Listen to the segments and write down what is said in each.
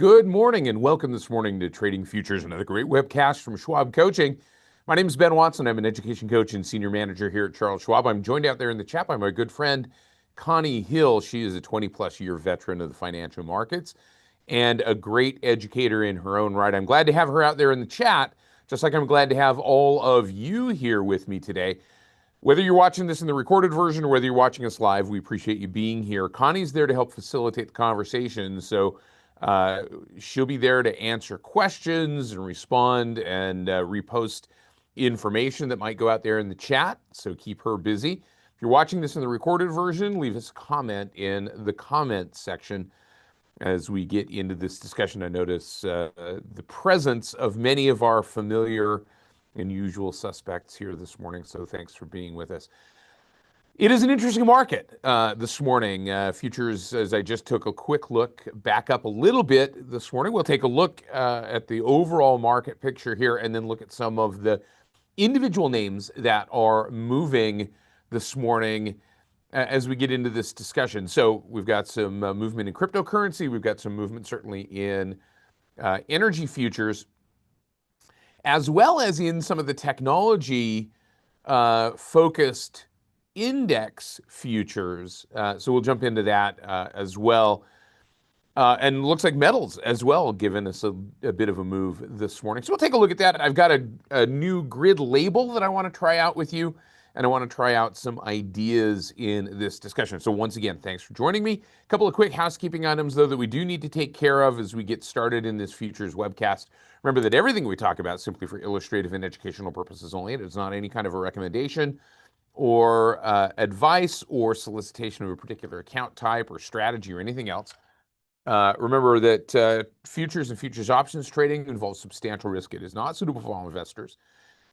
Good morning and welcome this morning to Trading Futures, another great webcast from Schwab Coaching. My name is Ben Watson. I'm an education coach and senior manager here at Charles Schwab. I'm joined out there in the chat by my good friend, Connie Hill. She is a 20-plus year veteran of the financial markets and a great educator in her own right. I'm glad to have her out there in the chat, just like I'm glad to have all of you here with me today. Whether you're watching this in the recorded version or whether you're watching us live, we appreciate you being here. Connie's there to help facilitate the conversation, so she'll be there to answer questions and respond and repost information that might go out there in the chat, so keep her busy. If you're watching this in the recorded version, leave us a comment in the comments section as we get into this discussion. I notice the presence of many of our familiar and usual suspects here this morning, so thanks for being with us. It is an interesting market this morning. Futures, as I just took a quick look, back up a little bit this morning. We'll take a look at the overall market picture here and then look at some of the individual names that are moving this morning as we get into this discussion. So we've got some movement in cryptocurrency. We've got some movement certainly in energy futures, as well as in some of the technology focused index futures. So we'll jump into that as well. And looks like metals as well, giving us a bit of a move this morning. So we'll take a look at that. I've got a new grid label that I want to try out with you, and I want to try out some ideas in this discussion. So once again, thanks for joining me. A couple of quick housekeeping items, though, that we do need to take care of as we get started in this futures webcast. Remember that everything we talk about is simply for illustrative and educational purposes only. It is not any kind of a recommendation or advice or solicitation of a particular account type or strategy or anything else. Remember that futures and futures options trading involves substantial risk. It is not suitable for all investors.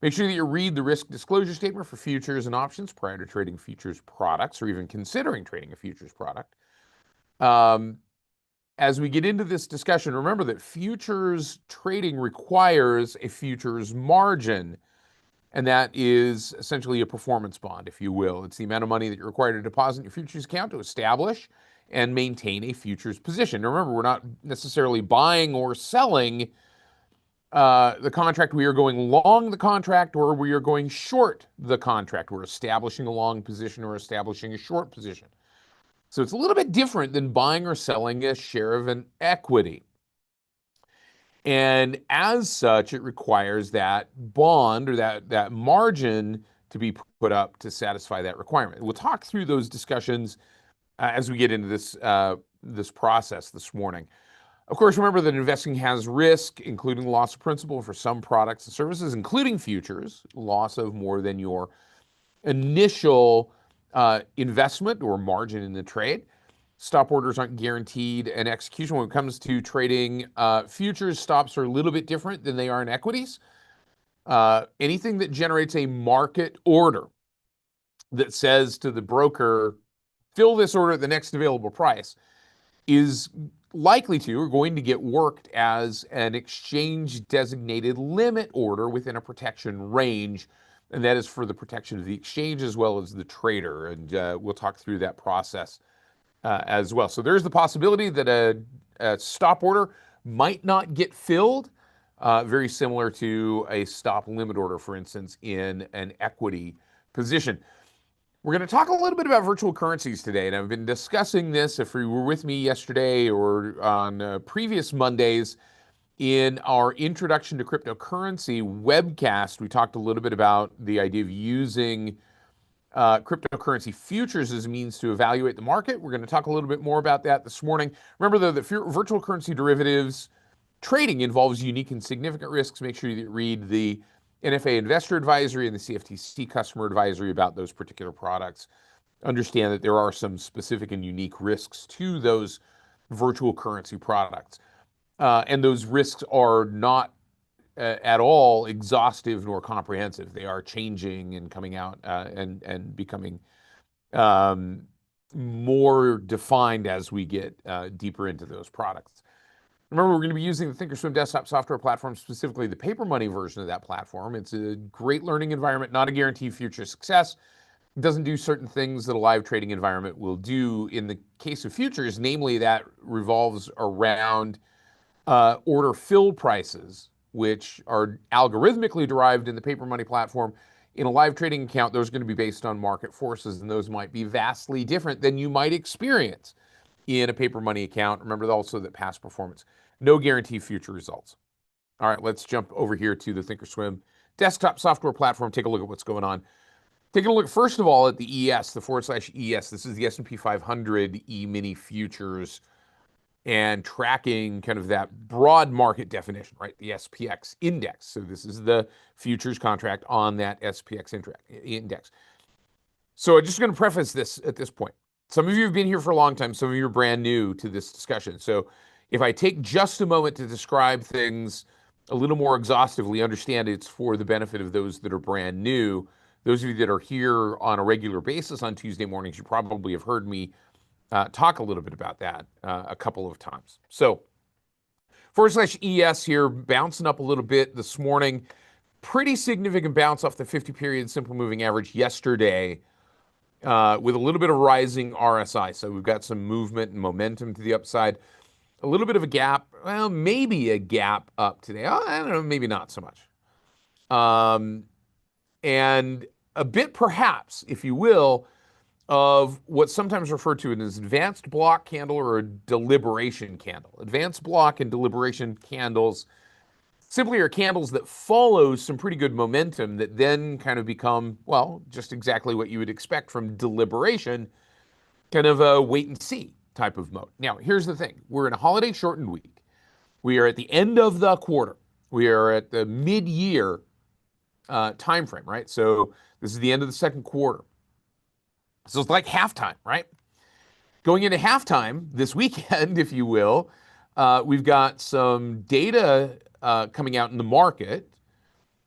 Make sure that you read the risk disclosure statement for futures and options prior to trading futures products or even considering trading a futures product. As we get into this discussion, remember that futures trading requires a futures margin, and that is essentially a performance bond, if you will. It's the amount of money that you're required to deposit in your futures account to establish and maintain a futures position. Now remember, we're not necessarily buying or selling the contract. We are going long the contract or we are going short the contract. We're establishing a long position or establishing a short position. So it's a little bit different than buying or selling a share of an equity. And as such, it requires that bond or that margin to be put up to satisfy that requirement. We'll talk through those discussions as we get into this process this morning. Of course, remember that investing has risk, including loss of principal for some products and services, including futures, loss of more than your initial investment or margin in the trade. Stop orders aren't guaranteed, and execution when it comes to trading futures, stops are a little bit different than they are in equities. Anything that generates a market order that says to the broker, fill this order at the next available price, is likely to or going to get worked as an exchange designated limit order within a protection range. And that is for the protection of the exchange as well as the trader. And we'll talk through that process as well. So there's the possibility that a stop order might not get filled, very similar to a stop limit order, for instance, in an equity position. We're going to talk a little bit about virtual currencies today, and I've been discussing this, if you were with me yesterday or on previous Mondays, in our Introduction to Cryptocurrency webcast. We talked a little bit about the idea of using cryptocurrency futures as a means to evaluate the market. We're going to talk a little bit more about that this morning. Remember, though, that virtual currency derivatives trading involves unique and significant risks. Make sure you read the NFA Investor Advisory and the CFTC Customer Advisory about those particular products. Understand that there are some specific and unique risks to those virtual currency products. And those risks are not at all exhaustive nor comprehensive. They are changing and coming out and becoming more defined as we get deeper into those products. Remember, we're going to be using the thinkorswim desktop software platform, specifically the paper money version of that platform. It's a great learning environment, not a guarantee of future success. It doesn't do certain things that a live trading environment will do. In the case of futures, namely that revolves around order fill prices, which are algorithmically derived in the paper money platform. In a live trading account, those are going to be based on market forces, and those might be vastly different than you might experience in a paper money account. Remember also that past performance, no guarantee future results. All right, let's jump over here to the Thinkorswim desktop software platform, take a look at what's going on. Taking a look, first of all, at the ES, the /ES. This is the S&P 500 E-mini futures, and tracking kind of that broad market definition, right? The SPX index. So this is the futures contract on that SPX index. So I'm just going to preface this at this point. Some of you have been here for a long time. Some of you are brand new to this discussion. So if I take just a moment to describe things a little more exhaustively, understand it's for the benefit of those that are brand new. Those of you that are here on a regular basis on Tuesday mornings, you probably have heard me talk a little bit about that a couple of times. So /ES here, bouncing up a little bit this morning. Pretty significant bounce off the 50-period simple moving average yesterday with a little bit of rising RSI. So we've got some movement and momentum to the upside. A little bit of a gap, well, maybe a gap up today. I don't know, maybe not so much. And a bit perhaps, if you will, of what's sometimes referred to as an advanced block candle or a deliberation candle. Advanced block and deliberation candles simply are candles that follow some pretty good momentum that then kind of become, well, just exactly what you would expect from deliberation, kind of a wait and see type of mode. Now, here's the thing. We're in a holiday shortened week. We are at the end of the quarter. We are at the mid-year time frame, right? So this is the end of the second quarter. So it's like halftime, right? Going into halftime this weekend, if you will, we've got some data coming out in the market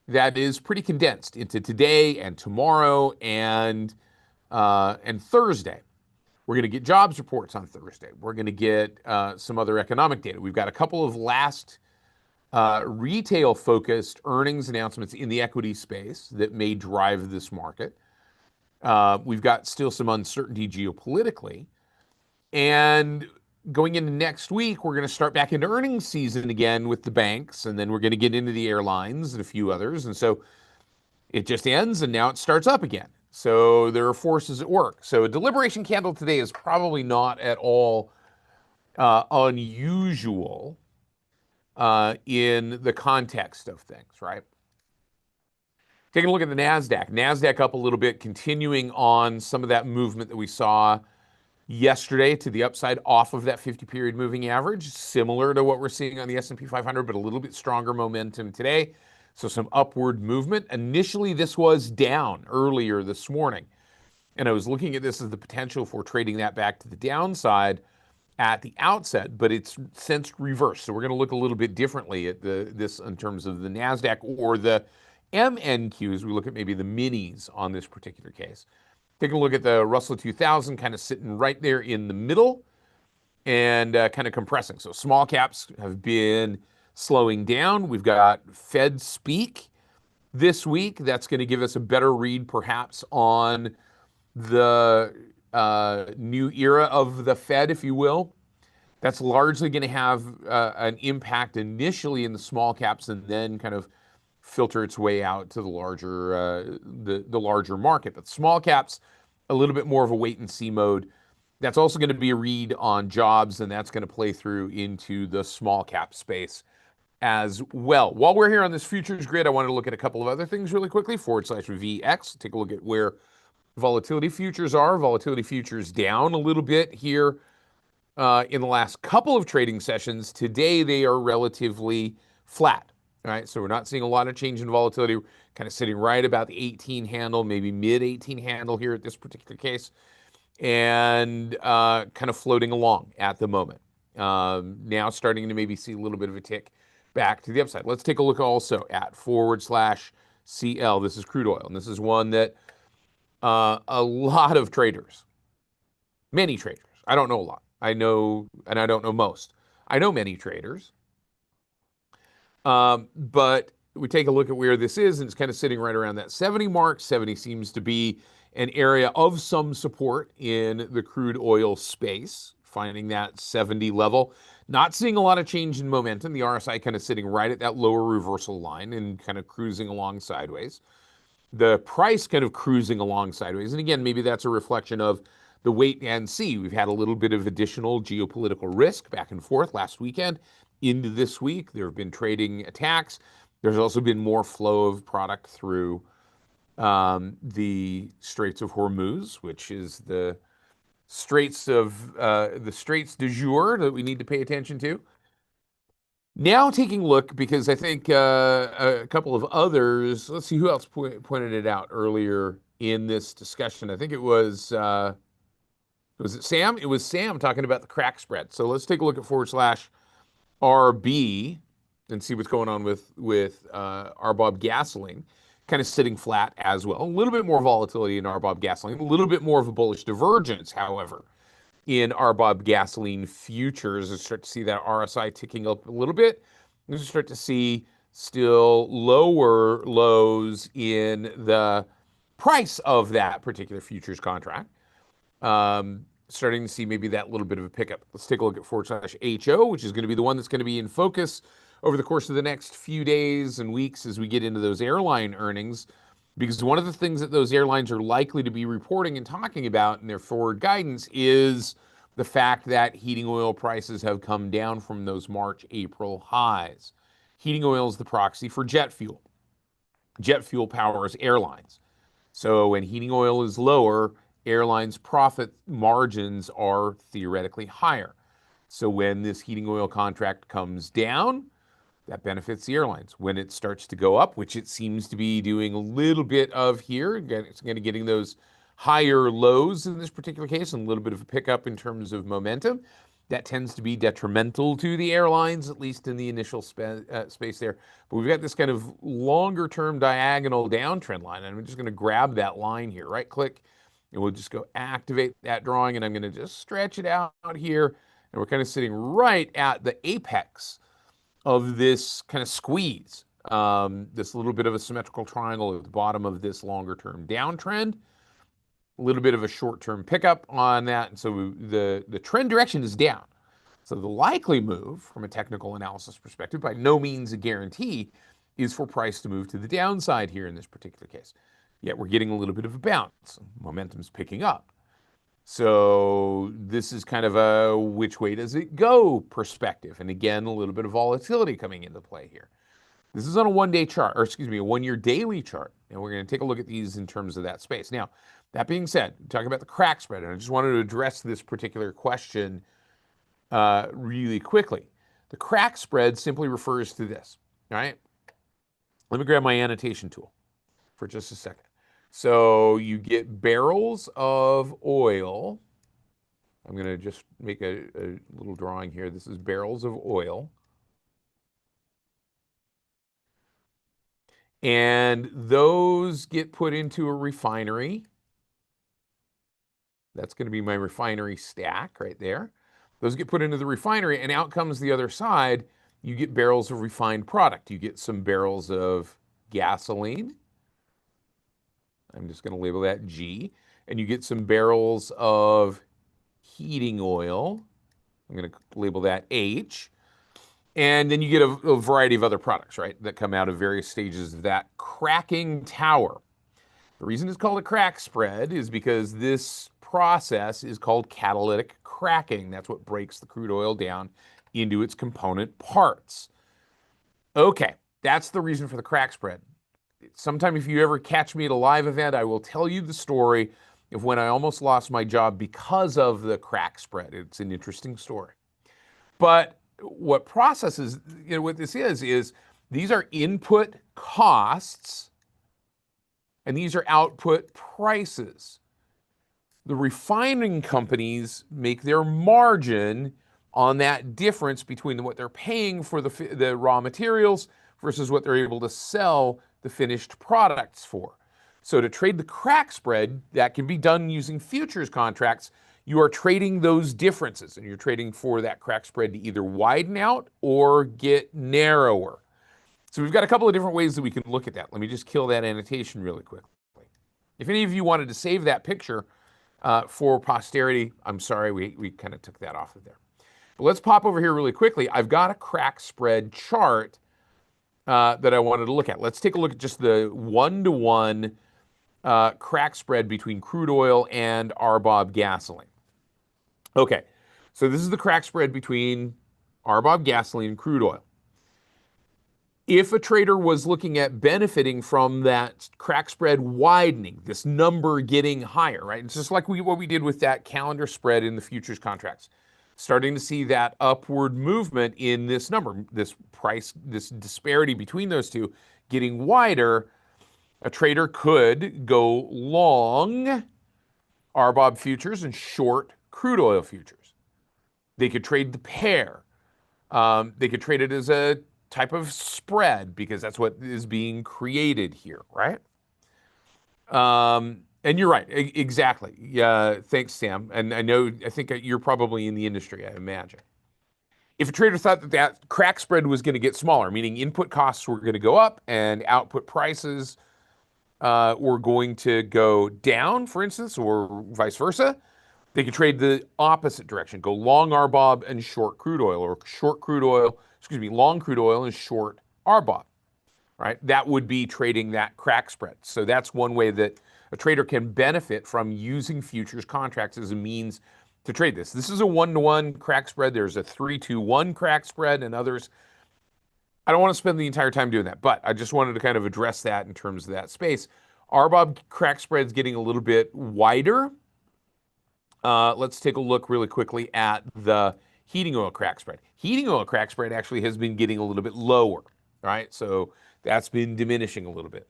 that is pretty condensed into today and tomorrow and Thursday. We're going to get jobs reports on Thursday. We're going to get some other economic data. We've got a couple of last retail-focused earnings announcements in the equity space that may drive this market. We've got still some uncertainty geopolitically. And going into next week, we're going to start back into earnings season again with the banks, and then we're going to get into the airlines and a few others. And so it just ends, and now it starts up again. So there are forces at work. So a deliberation candle today is probably not at all unusual in the context of things, right? Taking a look at the NASDAQ. NASDAQ up a little bit, continuing on some of that movement that we saw yesterday to the upside off of that 50-period moving average, similar to what we're seeing on the S&P 500, but a little bit stronger momentum today. So some upward movement. Initially, this was down earlier this morning, and I was looking at this as the potential for trading that back to the downside at the outset, but it's since reversed. So we're going to look a little bit differently at this in terms of the NASDAQ or the MNQ as we look at maybe the minis on this particular case. Taking a look at the Russell 2000, kind of sitting right there in the middle and kind of compressing. So small caps have been slowing down. We've got Fed speak this week. That's going to give us a better read perhaps on the new era of the Fed, if you will. That's largely going to have an impact initially in the small caps and then kind of filter its way out to the larger market. But small caps, a little bit more of a wait and see mode. That's also going to be a read on jobs, and that's going to play through into the small cap space as well. While we're here on this futures grid, I wanted to look at a couple of other things really quickly. /VX, take a look at where volatility futures are. Volatility futures down a little bit here in the last couple of trading sessions. Today, they are relatively flat. All right, so we're not seeing a lot of change in volatility. We're kind of sitting right about the 18 handle, maybe mid 18 handle here at this particular case, and kind of floating along at the moment. Now starting to maybe see a little bit of a tick back to the upside. Let's take a look also at /CL. This is crude oil, and this is one that a lot of traders, many traders, I don't know a lot. I know, and I don't know most. I know many traders. But we take a look at where this is, and it's kind of sitting right around that 70 mark. 70 seems to be an area of some support in the crude oil space finding that 70 level. Not seeing a lot of change in momentum. The RSI kind of sitting right at that lower reversal line and kind of cruising along sideways. The price kind of cruising along sideways. And again, maybe that's a reflection of the wait and see. We've had a little bit of additional geopolitical risk back and forth last weekend into this week. There have been trading attacks. There's also been more flow of product through the Straits of Hormuz, which is the straits du jour that we need to pay attention to. Now taking a look, because I think a couple of others, let's see who else pointed it out earlier in this discussion. I think it was it Sam? It was Sam talking about the crack spread. So let's take a look at /RB and see what's going on with RBOB gasoline, kind of sitting flat as well. A little bit more volatility in RBOB gasoline, a little bit more of a bullish divergence, however, in RBOB gasoline futures. You start to see that RSI ticking up a little bit. You start to see still lower lows in the price of that particular futures contract. Starting to see maybe that little bit of a pickup. Let's take a look at /HO, which is going to be the one that's going to be in focus over the course of the next few days and weeks as we get into those airline earnings. Because one of the things that those airlines are likely to be reporting and talking about in their forward guidance is the fact that heating oil prices have come down from those March, April highs. Heating oil is the proxy for jet fuel. Jet fuel powers airlines. So when heating oil is lower, airlines' profit margins are theoretically higher. So when this heating oil contract comes down, that benefits the airlines. When it starts to go up, which it seems to be doing a little bit of here, again, it's going to getting those higher lows in this particular case and a little bit of a pickup in terms of momentum. That tends to be detrimental to the airlines, at least in the initial space there. But we've got this kind of longer term diagonal downtrend line. And I'm just going to grab that line here, right click, and we'll just go activate that drawing. And I'm going to just stretch it out here. And we're kind of sitting right at the apex of this kind of squeeze, this little bit of a symmetrical triangle at the bottom of this longer term downtrend, a little bit of a short term pickup on that. And so the trend direction is down. So the likely move from a technical analysis perspective, by no means a guarantee, is for price to move to the downside here in this particular case. Yet we're getting a little bit of a bounce. Momentum's picking up. So this is kind of a which way does it go perspective. And again, a little bit of volatility coming into play here. This is on a one-day chart, or excuse me, a one-year daily chart. And we're going to take a look at these in terms of that space. Now, that being said, talking about the crack spread, and I just wanted to address this particular question really quickly. The crack spread simply refers to this, all right? Let me grab my annotation tool for just a second. So you get barrels of oil. I'm going to just make a little drawing here. This is barrels of oil. And those get put into a refinery. That's going to be my refinery stack right there. Those get put into the refinery, and out comes the other side. You get barrels of refined product. You get some barrels of gasoline. I'm just going to label that G. And you get some barrels of heating oil. I'm going to label that H. And then you get a variety of other products, right, that come out of various stages of that cracking tower. The reason it's called a crack spread is because this process is called catalytic cracking. That's what breaks the crude oil down into its component parts. Okay, that's the reason for the crack spread. Sometime if you ever catch me at a live event, I will tell you the story of when I almost lost my job because of the crack spread. It's an interesting story. But what processes, what this is these are input costs and these are output prices. The refining companies make their margin on that difference between what they're paying for the raw materials versus what they're able to sell the finished products for. So to trade the crack spread, that can be done using futures contracts. You are trading those differences, and you're trading for that crack spread to either widen out or get narrower. So we've got a couple of different ways that we can look at that. Let me just kill that annotation really quickly. If any of you wanted to save that picture, For posterity, I'm sorry, we kind of took that off of there. But let's pop over here really quickly. I've got a crack spread chart that I wanted to look at. Let's take a look at just the one-to-one crack spread between crude oil and RBOB gasoline. Okay, so this is the crack spread between RBOB gasoline and crude oil. If a trader was looking at benefiting from that crack spread widening, this number getting higher, right? It's just like what we did with that calendar spread in the futures contracts. Starting to see that upward movement in this number, this price, this disparity between those two getting wider, a trader could go long RBOB futures and short crude oil futures. They could trade the pair. They could trade it as a type of spread because that's what is being created here, right? And you're right, exactly. Yeah, thanks, Sam. And I think you're probably in the industry, I imagine. If a trader thought that that crack spread was going to get smaller, meaning input costs were going to go up and output prices were going to go down, for instance, or vice versa, they could trade the opposite direction, go long RBOB and short crude oil, or long crude oil and short RBOB, right? That would be trading that crack spread. So that's one way that a trader can benefit from using futures contracts as a means to trade this. This is a one-to-one crack spread. There's a 3-to-1 crack spread and others. I don't want to spend the entire time doing that, but I just wanted to kind of address that in terms of that space. RBOB crack spread's getting a little bit wider. Let's take a look really quickly at the heating oil crack spread. Heating oil crack spread actually has been getting a little bit lower, right? So that's been diminishing a little bit.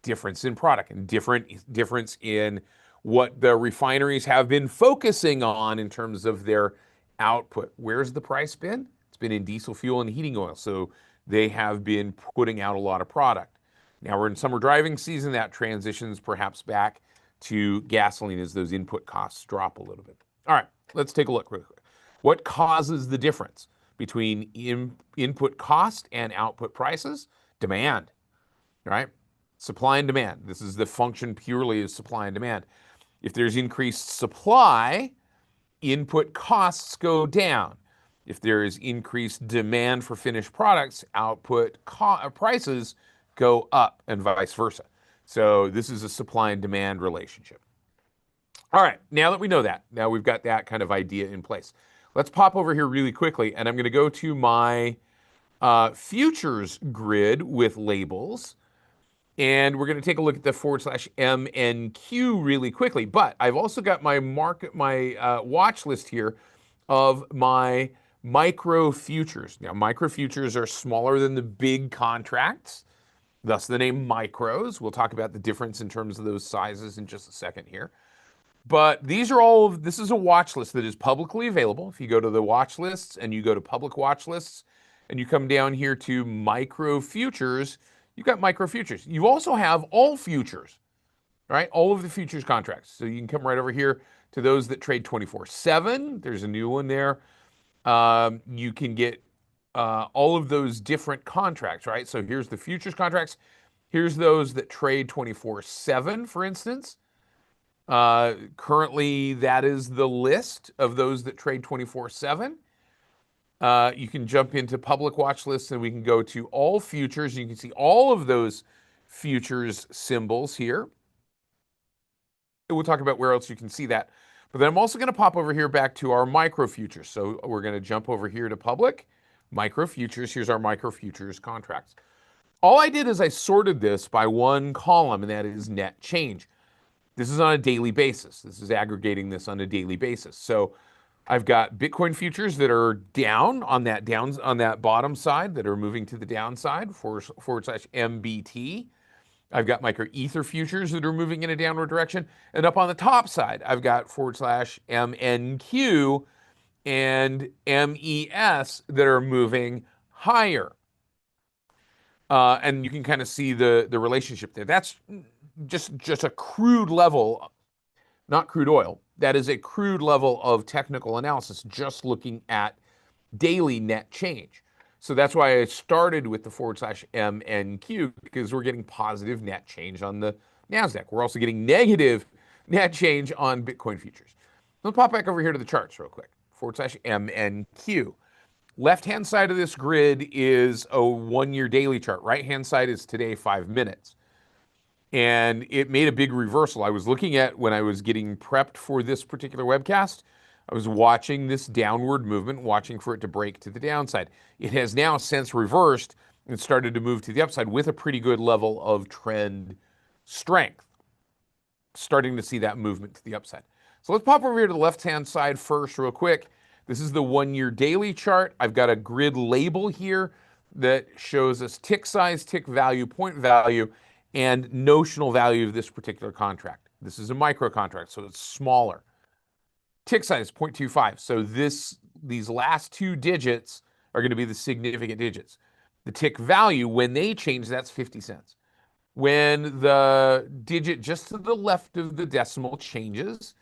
Difference in product and difference in what the refineries have been focusing on in terms of their output. Where's the price been? It's been in diesel fuel and heating oil. So they have been putting out a lot of product. Now we're in summer driving season. That transitions perhaps back to gasoline as those input costs drop a little bit. All right, let's take a look really quick. What causes the difference between input cost and output prices? Demand, right? Supply and demand. This is the function purely of supply and demand. If there's increased supply, input costs go down. If there is increased demand for finished products, output prices go up and vice versa. So this is a supply and demand relationship. All right, now that we know that, now we've got that kind of idea in place. Let's pop over here really quickly, and I'm going to go to my futures grid with labels. And we're going to take a look at the /MNQ really quickly. But I've also got my watch list here of my micro futures. Now, micro futures are smaller than the big contracts, thus the name micros. We'll talk about the difference in terms of those sizes in just a second here. But these are this is a watch list that is publicly available. If you go to the watch lists and you go to public watch lists and you come down here to micro futures, you've got micro futures. You also have all futures, right? All of the futures contracts. So you can come right over here to those that trade 24/7. There's a new one there. You can get all of those different contracts, right? So here's the futures contracts. Here's those that trade 24/7, for instance. Currently, that is the list of those that trade 24/7. You can jump into public watch lists and we can go to all futures. You can see all of those futures symbols here. We'll talk about where else you can see that. But then I'm also going to pop over here back to our micro futures. So we're going to jump over here to public, micro futures. Here's our micro futures contracts. All I did is I sorted this by one column, and that is net change. This is on a daily basis. This is aggregating this on a daily basis. So I've got Bitcoin futures that are down on that bottom side, that are moving to the downside /MBT. I've got micro ether futures that are moving in a downward direction. And up on the top side, I've got /MNQ and MES that are moving higher. And you can kind of see the relationship there. That's just a crude level, not crude oil. That is a crude level of technical analysis, just looking at daily net change. So that's why I started with the /MNQ, because we're getting positive net change on the NASDAQ. We're also getting negative net change on Bitcoin futures. Let's pop back over here to the charts real quick. /MNQ. Left-hand side of this grid is a 1-year daily chart. Right-hand side is today, 5 minutes. And it made a big reversal. I was looking at when I was getting prepped for this particular webcast, I was watching this downward movement, watching for it to break to the downside. It has now since reversed and started to move to the upside with a pretty good level of trend strength. Starting to see that movement to the upside. So let's pop over here to the left-hand side first real quick. This is the 1-year daily chart. I've got a grid label here that shows us tick size, tick value, point value, and notional value of this particular contract. This is a micro contract, so it's smaller. Tick size, 0.25. So these last 2 digits are going to be the significant digits. The tick value, when they change, that's 50 cents. When the digit just to the left of the decimal changes,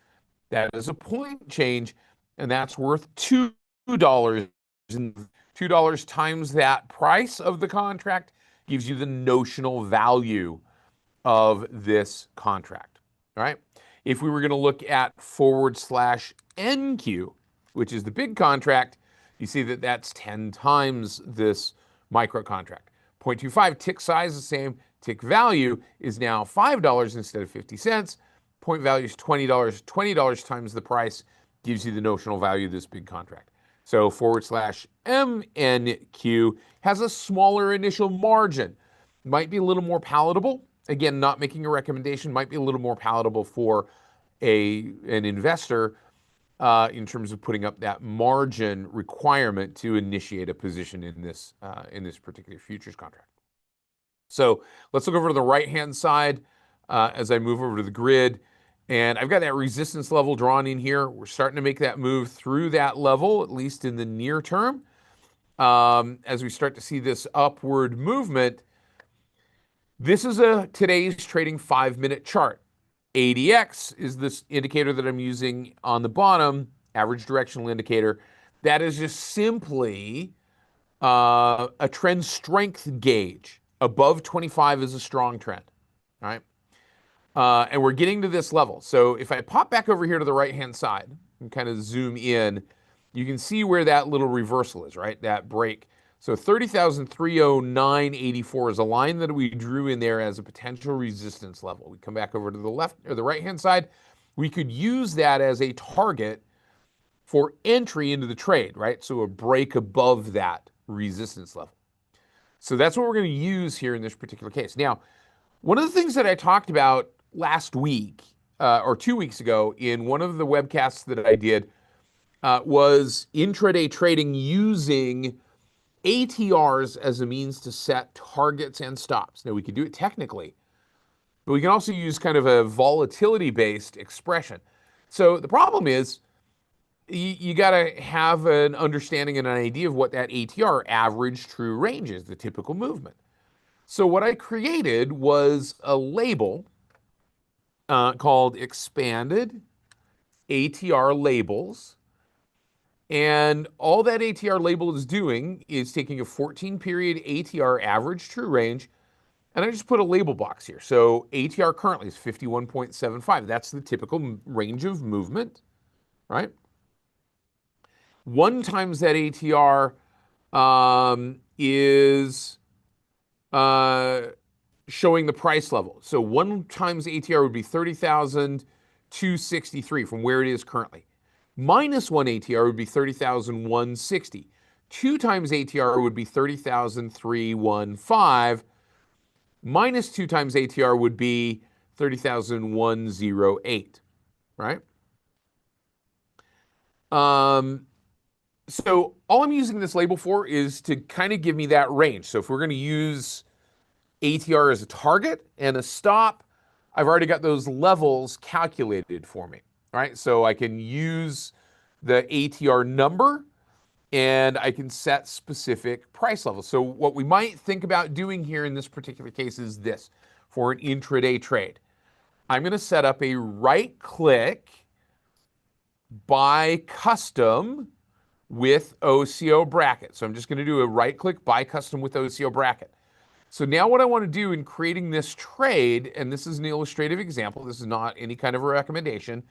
that is a point change, and that's worth $2. And $2 times that price of the contract gives you the notional value of this contract. All right. If we were going to look at /NQ, which is the big contract, you see that that's 10 times this micro contract. 0.25 tick size, the same. Tick value is now $5 instead of 50 cents. Point value is $20. $20 times the price gives you the notional value of this big contract. So /MNQ has a smaller initial margin. Might be a little more palatable. Again, not making a recommendation, might be a little more palatable for an investor in terms of putting up that margin requirement to initiate a position in this particular futures contract. So let's look over to the right-hand side as I move over to the grid. And I've got that resistance level drawn in here. We're starting to make that move through that level, at least in the near term. As we start to see this upward movement, this is today's trading 5-minute chart. ADX is this indicator that I'm using on the bottom, average directional indicator. That is just simply a trend strength gauge. Above 25 is a strong trend, all right? And we're getting to this level. So if I pop back over here to the right-hand side and kind of zoom in, you can see where that little reversal is, right? That break. So 30,309.84 is a line that we drew in there as a potential resistance level. We come back over to the left or the right-hand side. We could use that as a target for entry into the trade, right? So a break above that resistance level. So that's what we're going to use here in this particular case. Now, one of the things that I talked about last week or 2 weeks ago in one of the webcasts that I did was intraday trading using ATRs as a means to set targets and stops. Now, we could do it technically, but we can also use kind of a volatility-based expression. So the problem is you got to have an understanding and an idea of what that ATR, average true range, is, the typical movement. So what I created was a label called Expanded ATR Labels. And all that ATR label is doing is taking a 14-period ATR average true range, and I just put a label box here. So ATR currently is 51.75. That's the typical range of movement, right? 1 times that ATR is showing the price level. So 1 times ATR would be 30,263 from where it is currently. Minus 1 ATR would be 30,160. 2 times ATR would be 30,315. Minus 2 times ATR would be 30,108, right? So all I'm using this label for is to kind of give me that range. So if we're going to use ATR as a target and a stop, I've already got those levels calculated for me, right? So I can use the ATR number and I can set specific price levels. So what we might think about doing here in this particular case is this. For an intraday trade, I'm going to set up a right-click buy custom with OCO bracket. So I'm just going to do a right-click buy custom with OCO bracket. So now what I want to do in creating this trade, and this is an illustrative example, this is not any kind of a recommendation,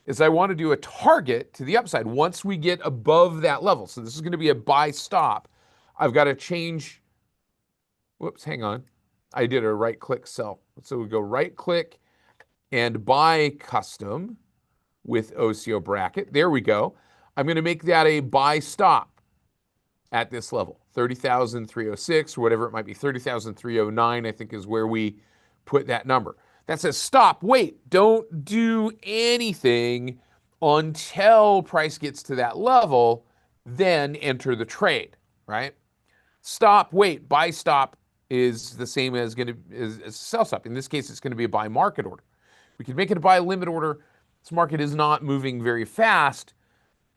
is I want to do a target to the upside once we get above that level. So this is going to be a buy stop. I've got to change, whoops, hang on. I did a right click sell. So we go right click and buy custom with OCO bracket. There we go. I'm going to make that a buy stop at this level, 30,306, or whatever it might be, 30,309, I think is where we put that number. That says stop, wait, don't do anything until price gets to that level, then enter the trade, right? Stop, wait, buy stop is the same as sell stop. In this case, it's going to be a buy market order. We can make it a buy limit order. This market is not moving very fast,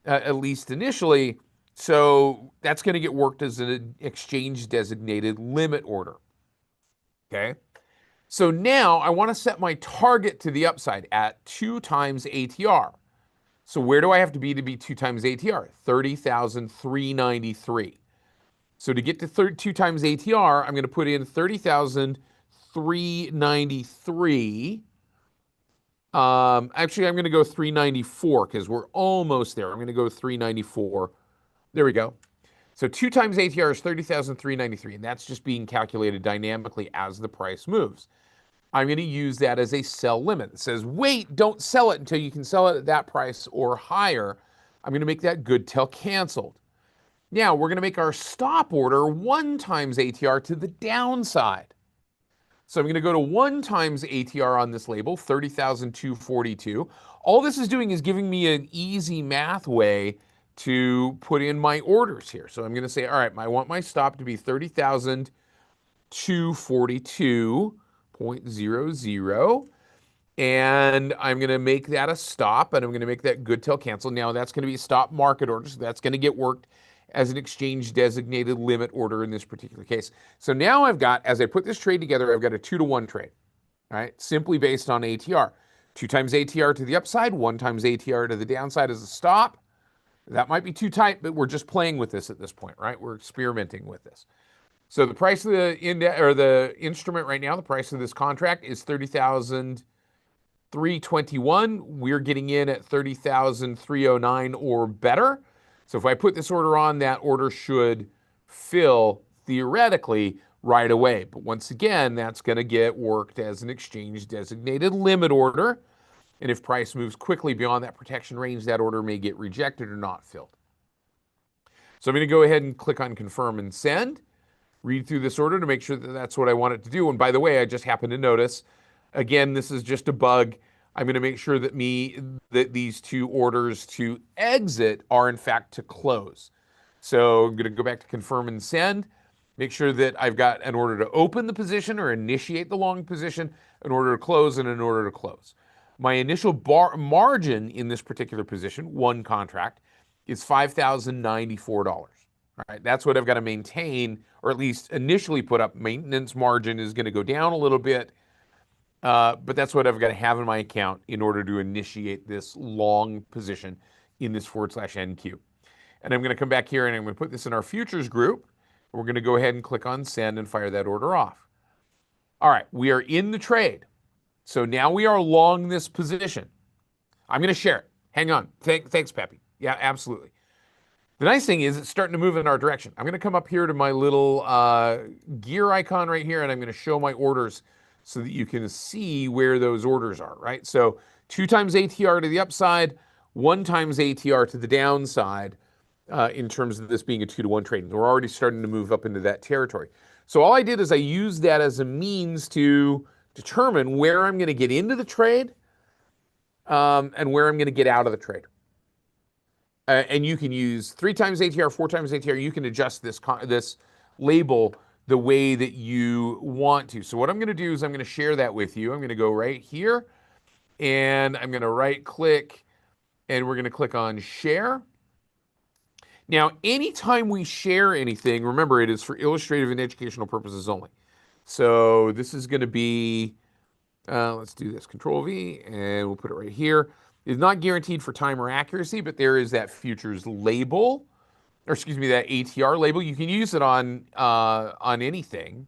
at least initially. So that's going to get worked as an exchange designated limit order. Okay. So now I want to set my target to the upside at 2 times ATR. So where do I have to be 2 times ATR? 30,393. So to get to 2 times ATR, I'm going to put in 30,393. Actually, I'm going to go 394 because we're almost there. I'm going to go 394. There we go. So 2 times ATR is 30,393, and that's just being calculated dynamically as the price moves. I'm going to use that as a sell limit. It says, wait, don't sell it until you can sell it at that price or higher. I'm going to make that good till canceled. Now, we're going to make our stop order 1 times ATR to the downside. So I'm going to go to 1 times ATR on this label, 30,242. All this is doing is giving me an easy math way to put in my orders here. So I'm going to say, all right, I want my stop to be 30,242.00. And I'm going to make that a stop, and I'm going to make that good till cancel. Now that's going to be a stop market order, so that's going to get worked as an exchange designated limit order in this particular case. So now I've got, as I put this trade together, I've got a 2-to-1 trade, right? Simply based on ATR. 2 times ATR to the upside, 1 times ATR to the downside as a stop. That might be too tight, but we're just playing with this at this point, right? We're experimenting with this. So the price of the instrument right now, the price of this contract is 30,321. We're getting in at 30,309 or better. So if I put this order on, that order should fill theoretically right away. But once again, that's going to get worked as an exchange designated limit order. And if price moves quickly beyond that protection range, that order may get rejected or not filled. So I'm going to go ahead and click on confirm and send, read through this order to make sure that that's what I want it to do. And by the way, I just happened to notice, again, this is just a bug. I'm going to make sure that these 2 orders to exit are in fact to close. So I'm going to go back to confirm and send, make sure that I've got an order to open the position or initiate the long position, an order to close, and an order to close. My initial margin in this particular position, 1 contract, is $5,094. All right, that's what I've got to maintain, or at least initially put up. Maintenance margin is going to go down a little bit, but that's what I've got to have in my account in order to initiate this long position in this /NQ. And I'm going to come back here and I'm going to put this in our futures group. We're going to go ahead and click on send and fire that order off. All right, we are in the trade. So now we are long this position. I'm going to share it. Hang on. Thanks, Peppy. Yeah, absolutely. The nice thing is it's starting to move in our direction. I'm going to come up here to my little gear icon right here, and I'm going to show my orders so that you can see where those orders are, right? So 2 times ATR to the upside, 1 times ATR to the downside in terms of this being a 2-to-1 trade. And we're already starting to move up into that territory. So all I did is I used that as a means to determine where I'm going to get into the trade and where I'm going to get out of the trade. And you can use 3 times ATR, 4 times ATR. You can adjust this label the way that you want to. So what I'm going to do is I'm going to share that with you. I'm going to go right here, and I'm going to right click, and we're going to click on share. Now, anytime we share anything, remember it is for illustrative and educational purposes only. So this is going to be, let's do this, Control V, and we'll put it right here. It's not guaranteed for time or accuracy, but there is that futures label, or excuse me, that ATR label. You can use it on anything.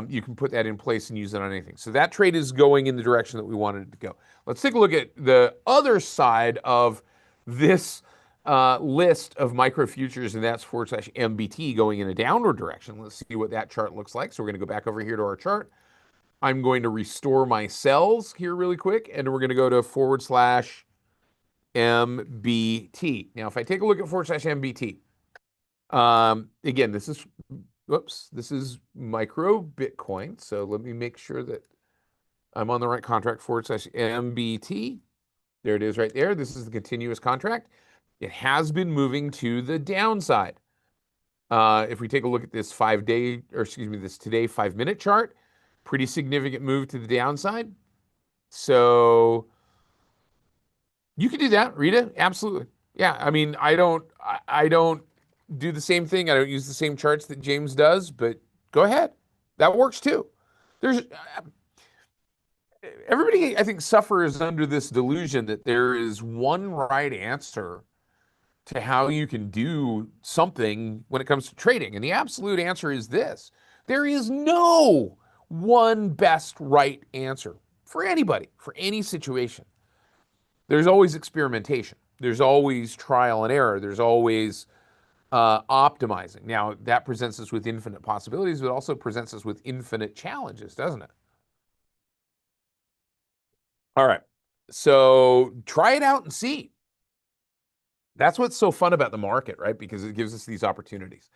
you can put that in place and use it on anything. So that trade is going in the direction that we wanted it to go. Let's take a look at the other side of this list of micro futures, and that's / MBT going in a downward direction. Let's see what that chart looks like. So we're going to go back over here to our chart. I'm going to restore my cells here really quick, and we're going to go to / MBT. Now, if I take a look at / MBT, again, this is micro Bitcoin. So let me make sure that I'm on the right contract / MBT. There it is right there. This is the continuous contract. It has been moving to the downside. If we take a look at this this today 5-minute chart, pretty significant move to the downside. So you can do that, Rita. Absolutely. Yeah. I mean, I don't do the same thing. I don't use the same charts that James does, but go ahead. That works too. Everybody, I think, suffers under this delusion that there is one right answer to how you can do something when it comes to trading. And the absolute answer is this: there is no one best right answer for anybody, for any situation. There's always experimentation. There's always trial and error. There's always optimizing. Now, that presents us with infinite possibilities, but also presents us with infinite challenges, doesn't it? All right. So try it out and see. That's what's so fun about the market, right? Because it gives us these opportunities.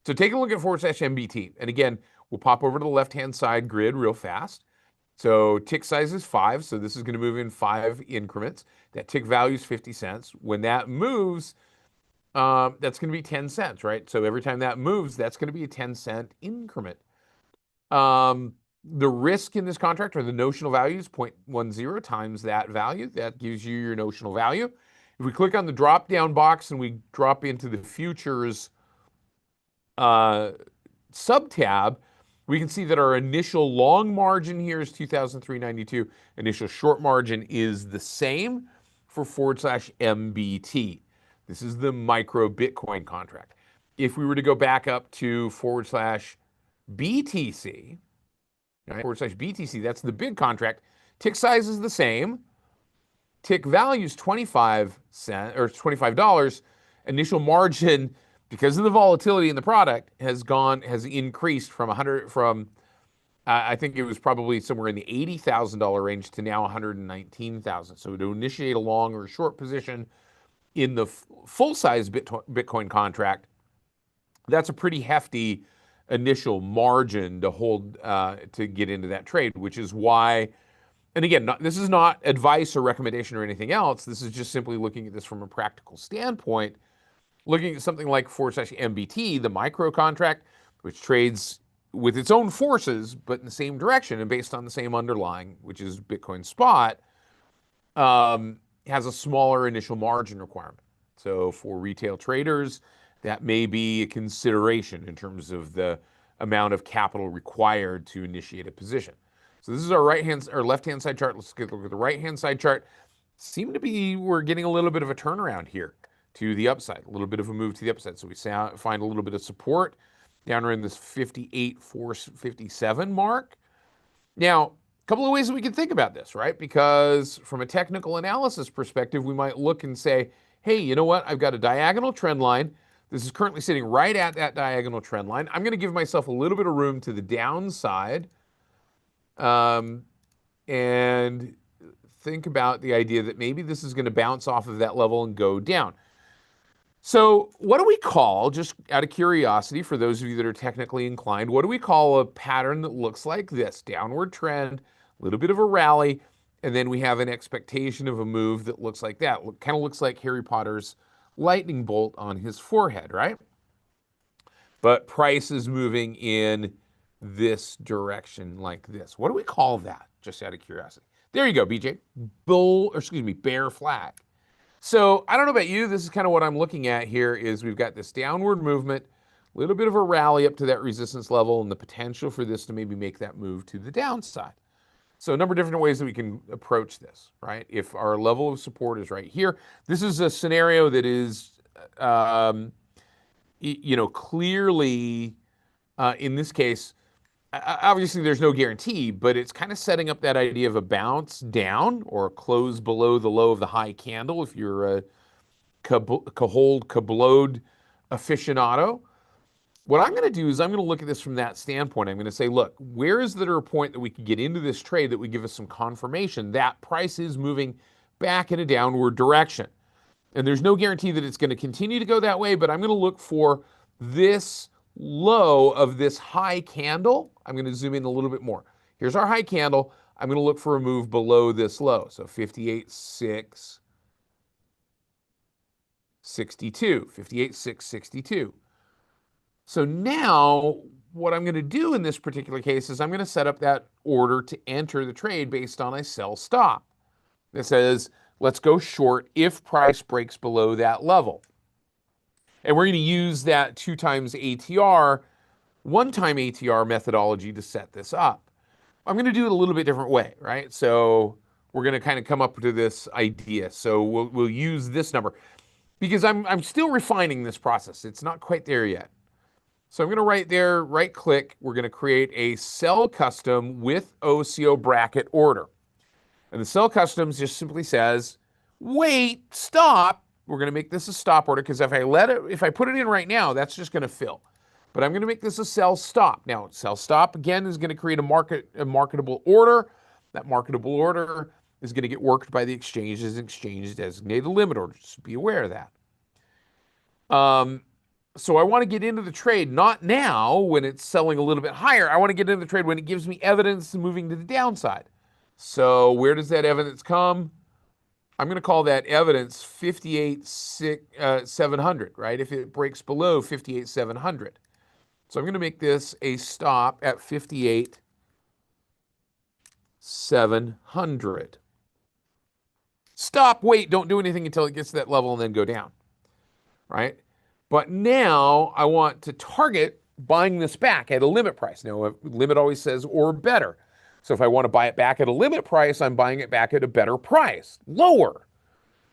So take a look at / MBT. And again, we'll pop over to the left-hand side grid real fast. So tick size is 5. So this is going to move in 5 increments. That tick value is 50 cents. When that moves, that's going to be 10 cents, right? So every time that moves, that's going to be a 10-cent increment. The risk in this contract, or the notional value, is 0.10 times that value. That gives you your notional value. If we click on the drop-down box and we drop into the futures sub-tab, we can see that our initial long margin here is 2,392. Initial short margin is the same for / MBT. This is the micro Bitcoin contract. If we were to go back up to / BTC, right, / BTC, that's the big contract. Tick size is the same. Tick value is 25 cents or $25. Initial margin, because of the volatility in the product, has increased from I think it was probably somewhere in the $80,000 range to now $119,000. So to initiate a long or short position in the full-size Bitcoin contract, that's a pretty hefty initial margin to hold to get into that trade, which is why. And again, this is not advice or recommendation or anything else. This is just simply looking at this from a practical standpoint, looking at something like / MBT, the micro contract, which trades with its own forces, but in the same direction and based on the same underlying, which is Bitcoin spot, has a smaller initial margin requirement. So for retail traders, that may be a consideration in terms of the amount of capital required to initiate a position. So this is our left-hand side chart. Let's look at the right-hand side chart. We're getting a little bit of a turnaround here to the upside, a little bit of a move to the upside. So we find a little bit of support down around this 58,457 mark. Now, a couple of ways that we can think about this, right? Because from a technical analysis perspective, we might look and say, hey, you know what? I've got a diagonal trend line. This is currently sitting right at that diagonal trend line. I'm going to give myself a little bit of room to the downside. And think about the idea that maybe this is going to bounce off of that level and go down. So what do we call, just out of curiosity, for those of you that are technically inclined, what do we call a pattern that looks like this? Downward trend, a little bit of a rally, and then we have an expectation of a move that looks like that. Kind of looks like Harry Potter's lightning bolt on his forehead, right? But price is moving in this direction like this. What do we call that? Just out of curiosity. There you go, BJ. Bear flag. So I don't know about you. This is kind of what I'm looking at here is we've got this downward movement, a little bit of a rally up to that resistance level, and the potential for this to maybe make that move to the downside. So a number of different ways that we can approach this, right? If our level of support is right here, this is a scenario that is, clearly, in this case, obviously there's no guarantee, but it's kind of setting up that idea of a bounce down or a close below the low of the high candle if you're a Cahold Cablode aficionado. What I'm going to do is I'm going to look at this from that standpoint. I'm going to say, look, where is there a point that we could get into this trade that would give us some confirmation that price is moving back in a downward direction? And there's no guarantee that it's going to continue to go that way, but I'm going to look for this low of this high candle. I'm going to zoom in a little bit more. Here's our high candle. I'm going to look for a move below this low. So 58.6, 62, 58.6, 62. So now what I'm going to do in this particular case is I'm going to set up that order to enter the trade based on a sell stop. That says, let's go short if price breaks below that level. And we're going to use that 2 times ATR, 1 time ATR methodology to set this up. I'm going to do it a little bit different way, right? So we're going to kind of come up to this idea. So we'll use this number because I'm still refining this process. It's not quite there yet. So I'm going to write there, right click. We're going to create a sell custom with OCO bracket order. And the sell customs just simply says, wait, stop. We're going to make this a stop order because if I put it in right now, that's just going to fill. But I'm going to make this a sell stop. Now, sell stop again is going to create a marketable order. That marketable order is going to get worked by the exchange as an exchange designated limit order. Just be aware of that. So I want to get into the trade not now when it's selling a little bit higher. I want to get into the trade when it gives me evidence moving to the downside. So where does that evidence come? I'm going to call that evidence 58,700, right? If it breaks below 58,700. So I'm going to make this a stop at 58,700. Stop, wait, don't do anything until it gets to that level and then go down, right? But now I want to target buying this back at a limit price. Now, a limit always says or better. So if I want to buy it back at a limit price, I'm buying it back at a better price, lower.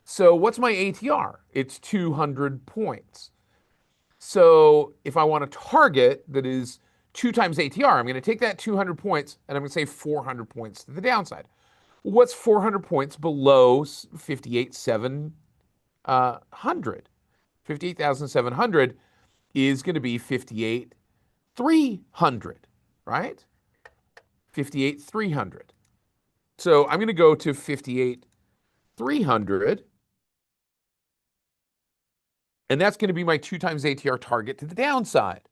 So what's my ATR? It's 200 points. So if I want a target that is 2 times ATR, I'm going to take that 200 points and I'm going to say 400 points to the downside. What's 400 points below 58,700? 58,700 is going to be 58,300, right? 58,300. So I'm going to go to 58,300. And that's going to be my 2 times ATR target to the downside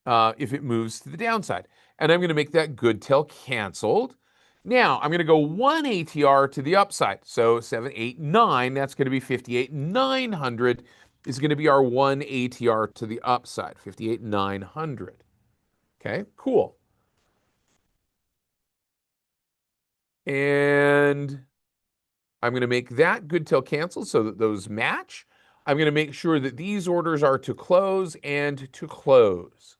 if it moves to the downside. And I'm going to make that good till canceled. Now, I'm going to go 1 ATR to the upside. So 7, 8, 9, that's going to be 58,900 is going to be our 1 ATR to the upside, 58,900. Okay, cool. And I'm going to make that good till canceled so that those match. I'm going to make sure that these orders are to close and to close.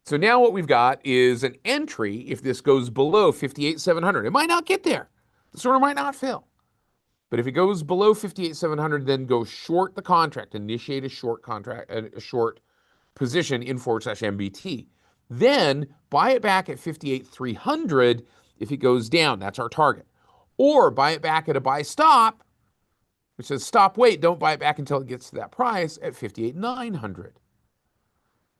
So now what we've got is an entry if this goes below 58,700. It might not get there. This order might not fill. But if it goes below 58,700, then go short the contract, initiate a short contract, a short position in /MBT. Then buy it back at 58,300 if it goes down. That's our target. Or buy it back at a buy stop, which says stop, wait, don't buy it back until it gets to that price at 58,900.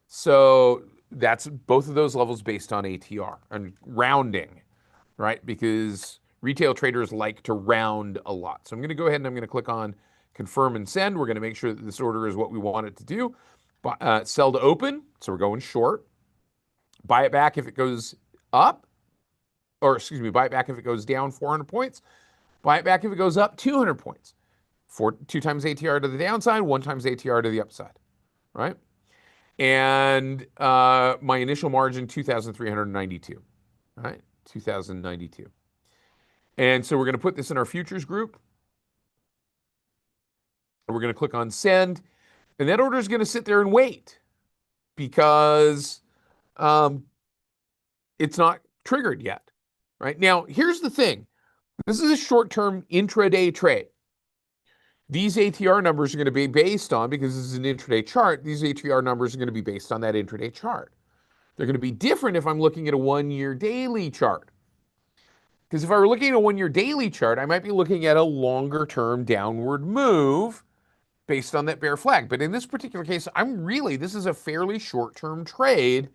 So that's both of those levels based on ATR and rounding, right? Because retail traders like to round a lot. So I'm going to go ahead and I'm going to click on confirm and send. We're going to make sure that this order is what we want it to do. Sell to open, so we're going short. Buy it back if it goes up, or excuse me, buy it back if it goes down 400 points. Buy it back if it goes up 200 points. 2 times ATR to the downside, 1 times ATR to the upside, right? And my initial margin, 2,392, right? 2,092. And so we're going to put this in our futures group. We're going to click on send. And that order is going to sit there and wait because it's not triggered yet, right? Now, here's the thing. This is a short-term intraday trade. These ATR numbers are going to be based on, because this is an intraday chart, these ATR numbers are going to be based on that intraday chart. They're going to be different if I'm looking at a 1-year daily chart. Because if I were looking at a 1-year daily chart, I might be looking at a longer term downward move based on that bear flag. But in this particular case, this is a fairly short term trade.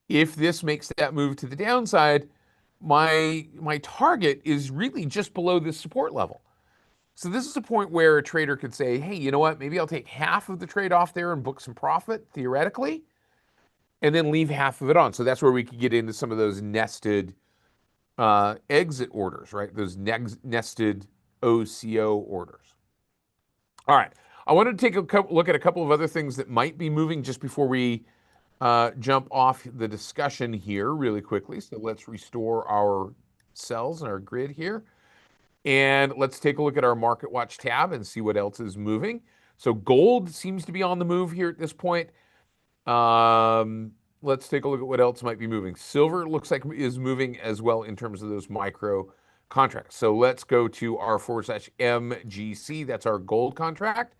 If this makes that move to the downside, my target is really just below this support level. So this is a point where a trader could say, hey, you know what? Maybe I'll take half of the trade off there and book some profit, theoretically, and then leave half of it on. So that's where we could get into some of those nested exit orders, right? Those nested OCO orders. All right. I wanted to take a look at a couple of other things that might be moving just before we jump off the discussion here really quickly. So let's restore our cells and our grid here. And let's take a look at our Market Watch tab and see what else is moving. So gold seems to be on the move here at this point. Let's take a look at what else might be moving. Silver looks like is moving as well in terms of those micro contracts. So let's go to our /MGC. That's our gold contract.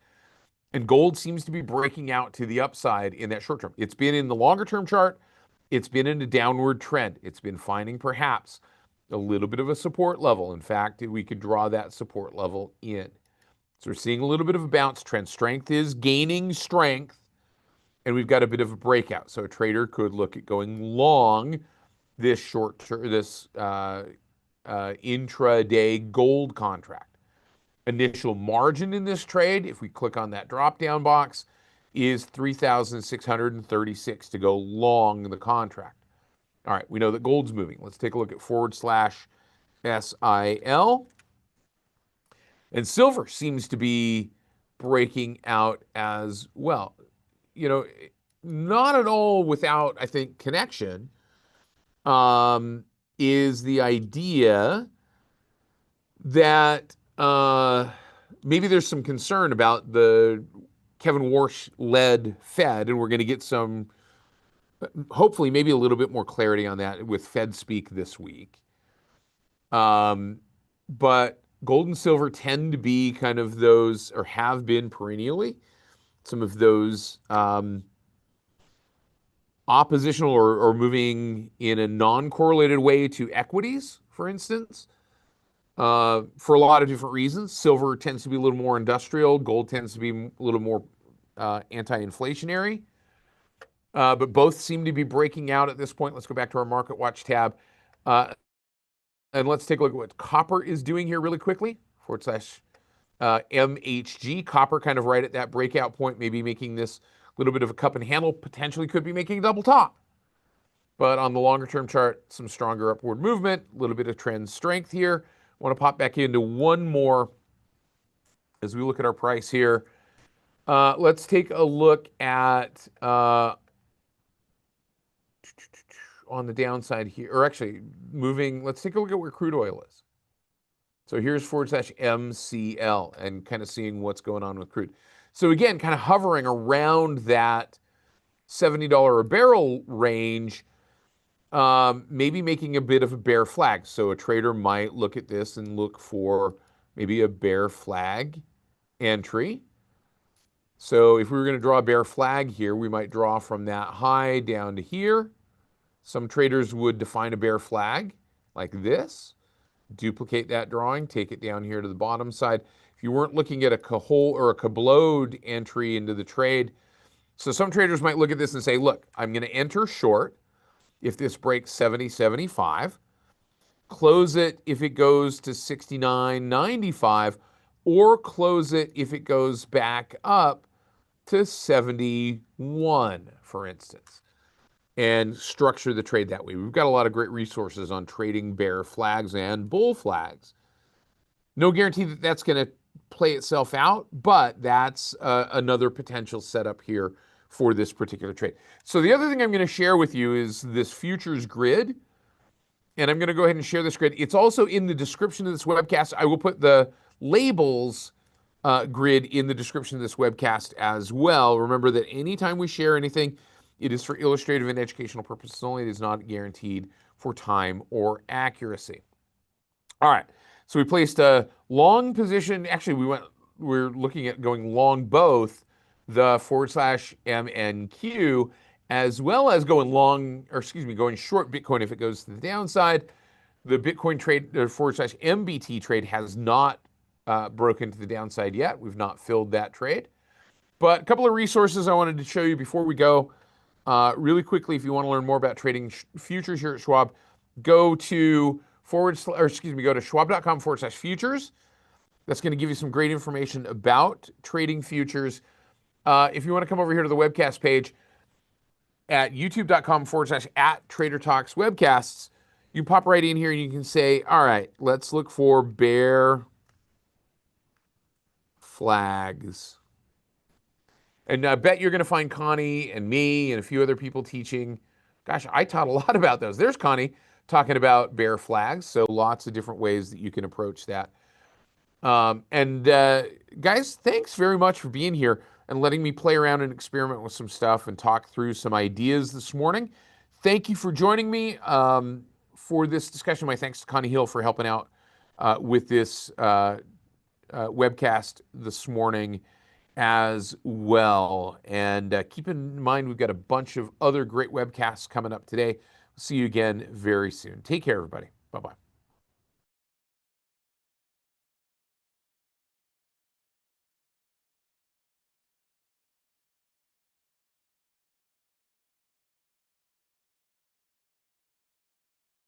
And gold seems to be breaking out to the upside in that short term. It's been in the longer term chart. It's been in a downward trend. It's been finding perhaps a little bit of a support level. In fact, we could draw that support level in. So we're seeing a little bit of a bounce trend. Strength is gaining strength, and we've got a bit of a breakout. So a trader could look at going long this intraday gold contract. Initial margin in this trade, if we click on that drop down box, is 3,636 to go long the contract. All right, we know that gold's moving. Let's take a look at /SIL. And silver seems to be breaking out as well. You know, not at all without, I think, connection, is the idea that maybe there's some concern about the Kevin Warsh-led Fed, and we're going to get some, hopefully, maybe a little bit more clarity on that with Fed speak this week. But gold and silver tend to be kind of those, or have been perennially, some of those oppositional or moving in a non-correlated way to equities, for instance. For a lot of different reasons. Silver tends to be a little more industrial. Gold tends to be a little more anti-inflationary. But both seem to be breaking out at this point. Let's go back to our Market Watch tab. And let's take a look at what copper is doing here really quickly. /MHG. Copper kind of right at that breakout point, maybe making this little bit of a cup and handle, potentially could be making a double top. But on the longer term chart, some stronger upward movement, a little bit of trend strength here. I want to pop back into one more as we look at our price here. Let's take a look at on the downside here, or actually moving, let's take a look at where crude oil is. So here's /MCL and kind of seeing what's going on with crude. So again, kind of hovering around that $70 a barrel range, maybe making a bit of a bear flag. So a trader might look at this and look for maybe a bear flag entry. So if we were going to draw a bear flag here, we might draw from that high down to here. Some traders would define a bear flag like this, duplicate that drawing, take it down here to the bottom side. If you weren't looking at a Cahol or a Kablode entry into the trade, so some traders might look at this and say, look, I'm going to enter short if this breaks 70.75, close it if it goes to 69.95, or close it if it goes back up to 71, for instance, and structure the trade that way. We've got a lot of great resources on trading bear flags and bull flags. No guarantee that that's going to play itself out, but that's another potential setup here for this particular trade. So the other thing I'm going to share with you is this futures grid, and I'm going to go ahead and share this grid. It's also in the description of this webcast. I will put the labels grid in the description of this webcast as well. Remember that anytime we share anything, it is for illustrative and educational purposes only. It is not guaranteed for time or accuracy. All right, so we placed a long position. Actually, we're looking at going long both the /MNQ as well as going long, or excuse me, going short Bitcoin if it goes to the downside. The Bitcoin trade / MBT trade has not broken to the downside yet. We've not filled that trade. But a couple of resources I wanted to show you before we go. Really quickly, if you want to learn more about trading futures here at Schwab, go to go to schwab.com/futures. That's going to give you some great information about trading futures. If you want to come over here to the webcast page at youtube.com/@Trader Talks webcasts, you pop right in here and you can say, all right, let's look for bear flags. And I bet you're going to find Connie and me and a few other people teaching. Gosh, I taught a lot about those. There's Connie talking about bear flags. So lots of different ways that you can approach that. Guys, thanks very much for being here and letting me play around and experiment with some stuff and talk through some ideas this morning. Thank you for joining me for this discussion. My thanks to Connie Hill for helping out with this webcast this morning as well. And keep in mind, we've got a bunch of other great webcasts coming up today. See you again very soon. Take care, everybody. Bye-bye.